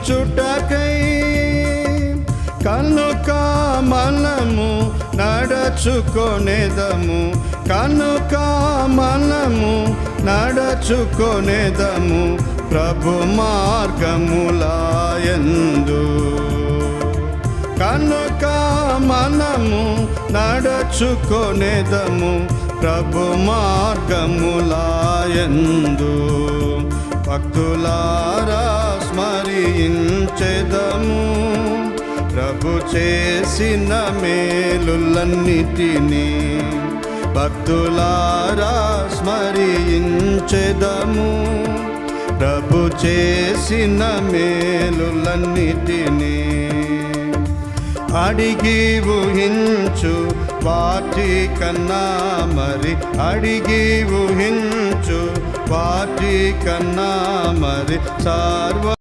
నడుచుటకై కనుక మనము నడుచుకొనేదము, కనుక మనము నడుచుకొనేదము ప్రభు మార్గములయందు. కనుక మనము నడుచుకొనేదము ప్రభు మార్గములయందు. భక్తులారా స్మరించెదము ప్రభు చేసిన మేలులన్నిటినీ. భక్తులారా స్మరించెదము ప్రభు చేసిన మేలులన్నిటినీ. అడిగి ఊహించు వాటి కన్నా మరి, అడిగి ఊహించు వాటి కన్నా మరి సర్వ